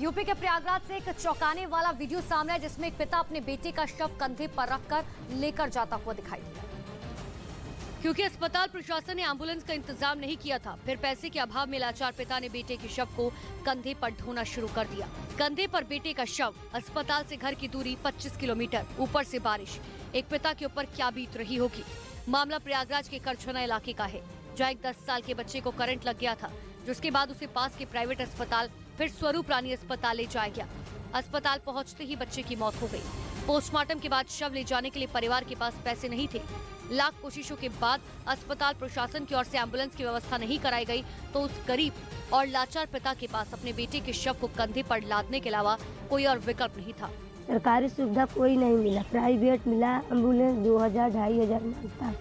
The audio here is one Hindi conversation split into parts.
यूपी के प्रयागराज से एक चौंकाने वाला वीडियो सामने है जिसमें एक पिता अपने बेटे का शव कंधे पर रखकर लेकर जाता हुआ दिखाई दिया। क्योंकि अस्पताल प्रशासन ने एम्बुलेंस का इंतजाम नहीं किया था, फिर पैसे के अभाव में लाचार पिता ने बेटे के शव को कंधे पर ढोना शुरू कर दिया। कंधे पर बेटे का शव, अस्पताल से घर की दूरी 25 किलोमीटर, ऊपर से बारिश। एक पिता के ऊपर क्या बीत रही होगी। मामला प्रयागराज के करछना इलाके का है, जहाँ एक 10 साल के बच्चे को करंट लग गया था, जिसके बाद उसे पास के प्राइवेट अस्पताल फिर स्वरूप रानी अस्पताल ले जाया गया। अस्पताल पहुंचते ही बच्चे की मौत हो गई। पोस्टमार्टम के बाद शव ले जाने के लिए परिवार के पास पैसे नहीं थे। लाख कोशिशों के बाद अस्पताल प्रशासन की ओर से एम्बुलेंस की व्यवस्था नहीं कराई गई, तो उस गरीब और लाचार पिता के पास अपने बेटे के शव को कंधे पर लादने के अलावा कोई और विकल्प नहीं था। सरकारी सुविधा कोई नहीं मिला, प्राइवेट मिला, एम्बुलेंस 2000-2500 मांगता।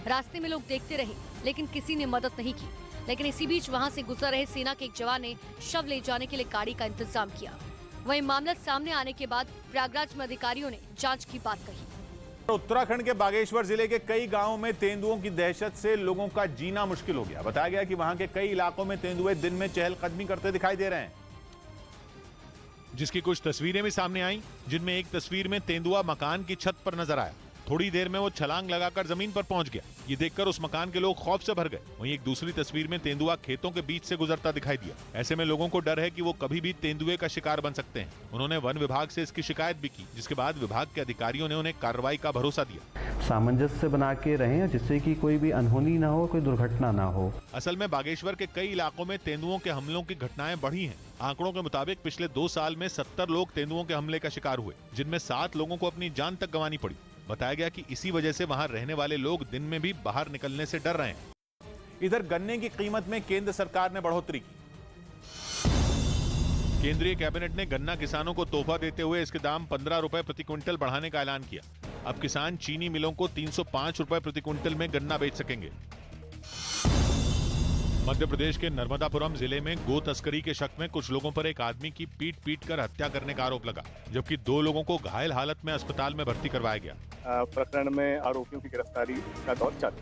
रास्ते में लोग देखते रहे लेकिन किसी ने मदद नहीं की। लेकिन इसी बीच वहां से गुजर रहे सेना के एक जवान ने शव ले जाने के लिए गाड़ी का इंतजाम किया। वहीं मामला सामने आने के बाद प्रयागराज में अधिकारियों ने जांच की बात कही। उत्तराखंड के बागेश्वर जिले के कई गांवों में तेंदुओं की दहशत से लोगों का जीना मुश्किल हो गया। बताया गया कि वहां के कई इलाकों में तेंदुए दिन में चहलकदमी करते दिखाई दे रहे हैं, जिसकी कुछ तस्वीरें भी सामने आई, जिनमें एक तस्वीर में तेंदुआ मकान की छत पर नजर आया। थोड़ी देर में वो छलांग लगाकर जमीन पर पहुंच गया। ये देखकर उस मकान के लोग खौफ से भर गए। वहीं एक दूसरी तस्वीर में तेंदुआ खेतों के बीच से गुजरता दिखाई दिया। ऐसे में लोगों को डर है कि वो कभी भी तेंदुए का शिकार बन सकते हैं। उन्होंने वन विभाग से इसकी शिकायत भी की, जिसके बाद विभाग के अधिकारियों ने उन्हें कार्रवाई का भरोसा दिया। सामंजस्य बना के रहें जिससे कि कोई भी अनहोनी ना हो, कोई दुर्घटना ना हो। असल में बागेश्वर के कई इलाकों में तेंदुओं के हमलों की घटनाएं बढ़ी हैं। आंकड़ों के मुताबिक पिछले 2 साल में 70 लोग तेंदुओं के हमले का शिकार हुए, जिनमें 7 लोगों को अपनी जान तक गंवानी पड़ी। बताया गया कि इसी वजह से वहां रहने वाले लोग दिन में भी बाहर निकलने से डर रहे हैं। इधर गन्ने की कीमत में केंद्र सरकार ने बढ़ोतरी की। केंद्रीय कैबिनेट ने गन्ना किसानों को तोहफा देते हुए इसके दाम 15 रुपए प्रति क्विंटल बढ़ाने का ऐलान किया। अब किसान चीनी मिलों को 305 रुपए प्रति क्विंटल में गन्ना बेच सकेंगे। मध्य प्रदेश के नर्मदापुरम जिले में गो तस्करी के शक में कुछ लोगों पर एक आदमी की पीट कर हत्या करने का आरोप लगा, जबकि 2 लोगों को घायल हालत में अस्पताल में भर्ती करवाया गया। प्रकरण में आरोपियों की गिरफ्तारी का दौर चालू।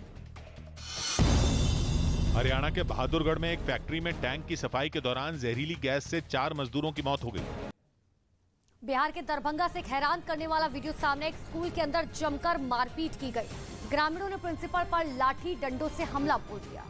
हरियाणा के बहादुरगढ़ में एक फैक्ट्री में टैंक की सफाई के दौरान जहरीली गैस से 4 मजदूरों की मौत हो गई। बिहार के दरभंगा से एक हैरान करने वाला वीडियो सामने। एक स्कूल के अंदर जमकर मारपीट की गई। ग्रामीणों ने प्रिंसिपल पर लाठी डंडों से हमला बोल दिया।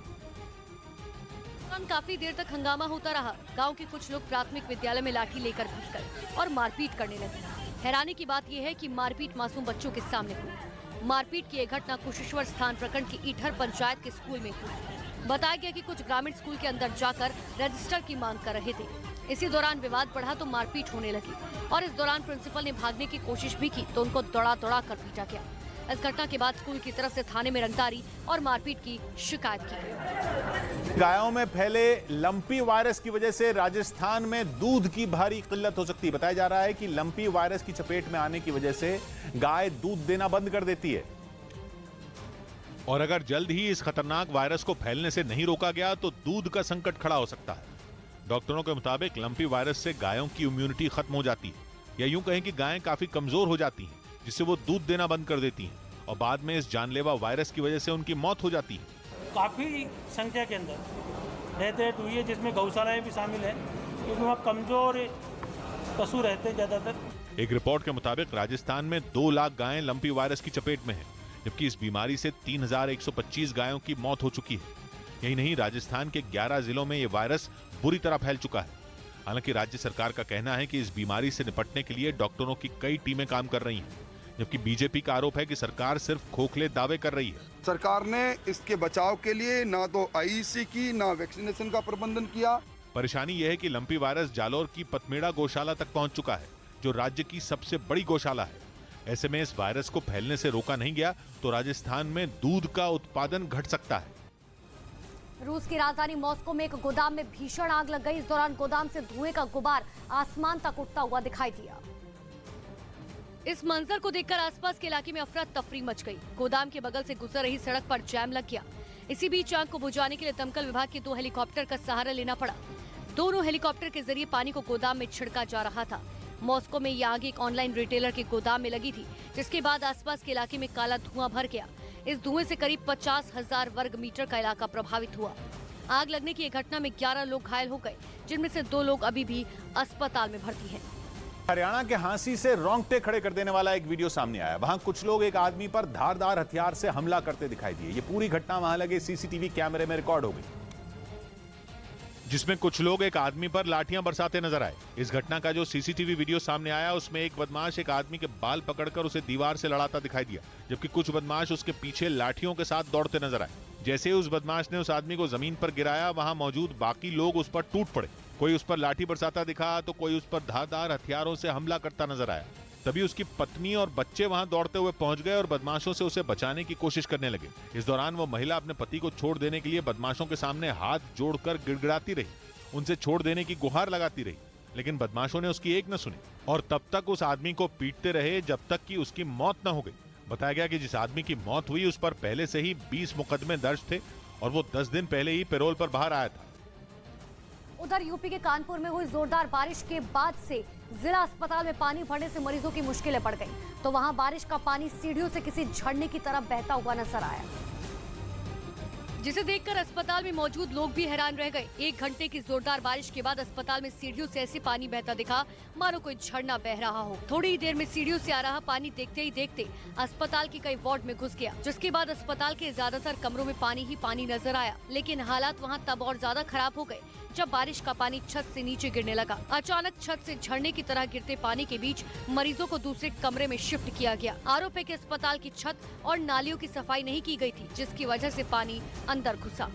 काफी देर तक हंगामा होता रहा। गांव के कुछ लोग प्राथमिक विद्यालय में लाठी लेकर घुस गए और मारपीट करने लगे। हैरानी की बात यह है कि मारपीट मासूम बच्चों के सामने हुई। मारपीट की यह घटना कुशेश्वर स्थान प्रखंड की ईठर पंचायत के स्कूल में हुई। बताया गया कि कुछ ग्रामीण स्कूल के अंदर जाकर रजिस्टर की मांग कर रहे थे। इसी दौरान विवाद बढ़ा तो मारपीट होने लगी और इस दौरान प्रिंसिपल ने भागने की कोशिश भी की तो उनको दौड़ा कर पीटा गया। इस घटना के बाद स्कूल की तरफ से थाने में रंगदारी और मारपीट की शिकायत की गई। गायों में फैले लंपी वायरस की वजह से राजस्थान में दूध की भारी किल्लत हो सकती है। बताया जा रहा है कि लंपी वायरस की चपेट में आने की वजह से गाय दूध देना बंद कर देती है, और अगर जल्द ही इस खतरनाक वायरस को फैलने से नहीं रोका गया तो दूध का संकट खड़ा हो सकता है। डॉक्टरों के मुताबिक लंपी वायरस से गायों की इम्यूनिटी खत्म हो जाती है, या यूं कहें कि गायें काफी कमजोर हो जाती हैं, जिससे वो दूध देना बंद कर देती हैं और बाद में इस जानलेवा वायरस की वजह से उनकी मौत हो जाती है। काफी संख्या के अंदर डेथ हुई है, जिसमें गौशालाएं भी शामिल है, क्योंकि वहाँ कमजोर पशु रहते हैं ज्यादातर। एक रिपोर्ट के मुताबिक राजस्थान में 2 लाख गायें लंपी वायरस की चपेट में हैं, जबकि इस बीमारी से 3125 गायों की मौत हो चुकी है। यही नहीं, राजस्थान के 11 जिलों में ये वायरस बुरी तरह फैल चुका है। हालांकि राज्य सरकार का कहना है कि इस बीमारी से निपटने के लिए डॉक्टरों की कई टीमें काम कर रही हैं, जबकि बीजेपी का आरोप है कि सरकार सिर्फ खोखले दावे कर रही है। सरकार ने इसके बचाव के लिए ना तो आईईसी की ना वैक्सीनेशन का प्रबंधन किया। परेशानी यह है कि लंपी वायरस जालोर की पथमेड़ा गौशाला तक पहुंच चुका है, जो राज्य की सबसे बड़ी गौशाला है। ऐसे में इस वायरस को फैलने से रोका नहीं गया तो राजस्थान में दूध का उत्पादन घट सकता है। रूस की राजधानी मॉस्को में एक गोदाम में भीषण आग लग गई। इस दौरान गोदाम से धुएं का गुबार आसमान तक उठता हुआ दिखाई दिया। इस मंजर को देखकर आसपास के इलाके में अफरा तफरी मच गई। गोदाम के बगल से गुजर रही सड़क पर जैम लग गया। इसी बीच आग को बुझाने के लिए दमकल विभाग के 2 हेलीकॉप्टर का सहारा लेना पड़ा। दोनों हेलीकॉप्टर के जरिए पानी को गोदाम में छिड़का जा रहा था। मॉस्को में यह आग एक ऑनलाइन रिटेलर के गोदाम में लगी थी, जिसके बाद आसपास के इलाके में काला धुआं भर गया। इस धुएं से करीब 50,000 वर्ग मीटर का इलाका प्रभावित हुआ। आग लगने की एक घटना में 11 लोग घायल हो गए, जिनमें से 2 लोग अभी भी अस्पताल में भर्ती हैं। हरियाणा के हांसी से रोंगटे खड़े कर देने वाला एक वीडियो सामने आया। वहां कुछ लोग एक आदमी पर धारदार हथियार से हमला करते दिखाई दिए। ये पूरी घटना वहां लगे सीसीटीवी कैमरे में रिकॉर्ड हो गई, जिसमें कुछ लोग एक आदमी पर लाठियां बरसाते नजर आए। इस घटना का जो सीसीटीवी वीडियो सामने आया, उसमें एक बदमाश एक आदमी के बाल पकड़कर उसे दीवार से लड़ाता दिखाई दिया, जबकि कुछ बदमाश उसके पीछे लाठियों के साथ दौड़ते नजर आए। जैसे ही उस बदमाश ने उस आदमी को जमीन पर गिराया, वहां मौजूद बाकी लोग उस पर टूट पड़े। कोई उस पर लाठी बरसाता दिखा तो कोई उस पर धारदार हथियारों से हमला करता नजर आया। तभी उसकी पत्नी और बच्चे वहां दौड़ते हुए पहुंच गए और बदमाशों से उसे बचाने की कोशिश करने लगे। इस दौरान वो महिला अपने पति को छोड़ देने के लिए बदमाशों के सामने हाथ जोड़कर गिड़गिड़ाती रही, उनसे छोड़ देने की गुहार लगाती रही, लेकिन बदमाशों ने उसकी एक न सुनी और तब तक उस आदमी को पीटते रहे जब तक कि उसकी मौत न हो गई। बताया गया कि जिस आदमी की मौत हुई उस पर पहले से ही 20 मुकदमे दर्ज थे और वो 10 दिन पहले ही पैरोल पर बाहर आया था। उधर यूपी के कानपुर में हुई जोरदार बारिश के बाद से जिला अस्पताल में पानी भरने से मरीजों की मुश्किलें बढ़ गई। तो वहां बारिश का पानी सीढ़ियों से किसी झरने की तरफ बहता हुआ नजर आया, जिसे देखकर अस्पताल में मौजूद लोग भी हैरान रह गए। 1 घंटे की जोरदार बारिश के बाद अस्पताल में सीढ़ियों से ऐसे पानी बहता दिखा मानो कोई झरना बह रहा हो। थोड़ी ही देर में सीढ़ियों से आ रहा पानी देखते ही देखते अस्पताल के कई वार्ड में घुस गया, जिसके बाद अस्पताल के ज्यादातर कमरों में पानी ही पानी नजर आया। लेकिन हालात वहाँ तब और ज्यादा खराब हो गए जब बारिश का पानी छत से नीचे गिरने लगा। अचानक छत से झरने की तरह गिरते पानी के बीच मरीजों को दूसरे कमरे में शिफ्ट किया गया। आरोप है कि अस्पताल की छत और नालियों की सफाई नहीं की गई थी, जिसकी वजह से पानी अंदर घुसा।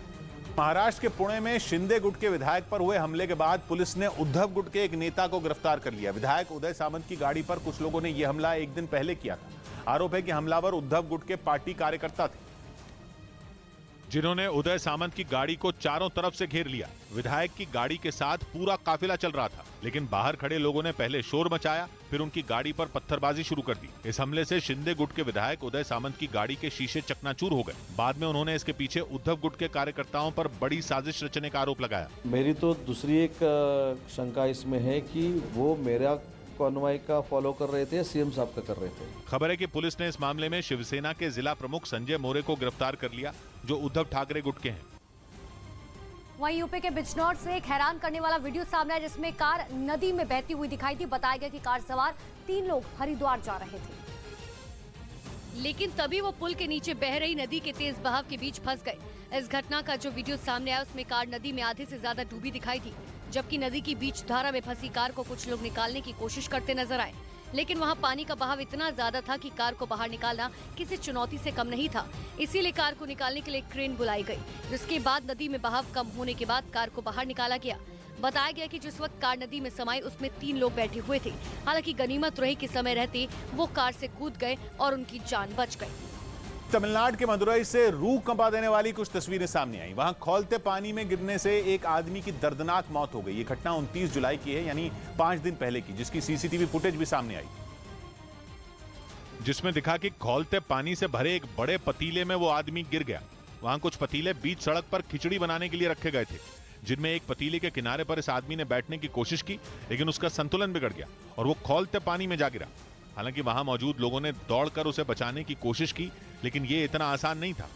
महाराष्ट्र के पुणे में शिंदे गुट के विधायक पर हुए हमले के बाद पुलिस ने उद्धव गुट के एक नेता को गिरफ्तार कर लिया। विधायक उदय सामंत की गाड़ी पर कुछ लोगों ने यह हमला एक दिन पहले किया था। आरोप है कि हमलावर उद्धव गुट के पार्टी कार्यकर्ता थे, जिन्होंने उदय सामंत की गाड़ी को चारों तरफ से घेर लिया। विधायक की गाड़ी के साथ पूरा काफिला चल रहा था, लेकिन बाहर खड़े लोगों ने पहले शोर मचाया, फिर उनकी गाड़ी पर पत्थरबाजी शुरू कर दी। इस हमले से शिंदे गुट के विधायक उदय सामंत की गाड़ी के शीशे चकनाचूर हो गए। बाद में उन्होंने इसके पीछे उद्धव गुट के कार्यकर्ताओं पर बड़ी साजिश रचने का आरोप लगाया। मेरी तो दूसरी एक शंका इसमें है कि वो मेरा अनुयायी का फॉलो कर रहे थे, सीएम साहब का कर रहे थे। खबर है कि पुलिस ने इस मामले में शिवसेना के जिला प्रमुख संजय मोरे को गिरफ्तार कर लिया, जो उद्धव ठाकरे गुट के हैं। वहीं यूपी के बिजनौर से एक हैरान करने वाला वीडियो सामने आया, जिसमें कार नदी में बहती हुई दिखाई दी। बताया गया कि कार सवार 3 लोग हरिद्वार जा रहे थे, लेकिन तभी वो पुल के नीचे बह रही नदी के तेज बहाव के बीच फंस गए। इस घटना का जो वीडियो सामने आया उसमें कार नदी में आधे से ज्यादा डूबी दिखाई थी, जबकि नदी की बीच धारा में फंसी कार को कुछ लोग निकालने की कोशिश करते नजर आए। लेकिन वहां पानी का बहाव इतना ज्यादा था कि कार को बाहर निकालना किसी चुनौती से कम नहीं था। इसीलिए कार को निकालने के लिए क्रेन बुलाई गई, जिसके बाद नदी में बहाव कम होने के बाद कार को बाहर निकाला गया। बताया गया कि जिस वक्त कार नदी में समाई उसमें 3 लोग बैठे हुए थे। हालांकि गनीमत रही कि समय रहते वो कार से कूद गए और उनकी जान बच गई। तमिलनाडु के मदुरई से रूह कंपा देने वाली कुछ तस्वीरें सामने आई। वहां खौलते पानी में गिरने से एक आदमी की दर्दनाक मौत हो गई। ये घटना 29 जुलाई की है, यानी 5 दिन पहले की, जिसकी सीसीटीवी फुटेज भी सामने आई, जिसमें दिखा कि खौलते पानी से भरे एक बड़े पतीले में वो आदमी गिर गया। वहां कुछ पतीले बीच सड़क पर खिचड़ी बनाने के लिए रखे गए थे, जिनमें एक पतीले के किनारे पर इस आदमी ने बैठने की कोशिश की, लेकिन उसका संतुलन बिगड़ गया और वो खौलते पानी में जा गिरा। हालांकि वहां मौजूद लोगों ने दौड़कर उसे बचाने की कोशिश की, लेकिन ये इतना आसान नहीं था।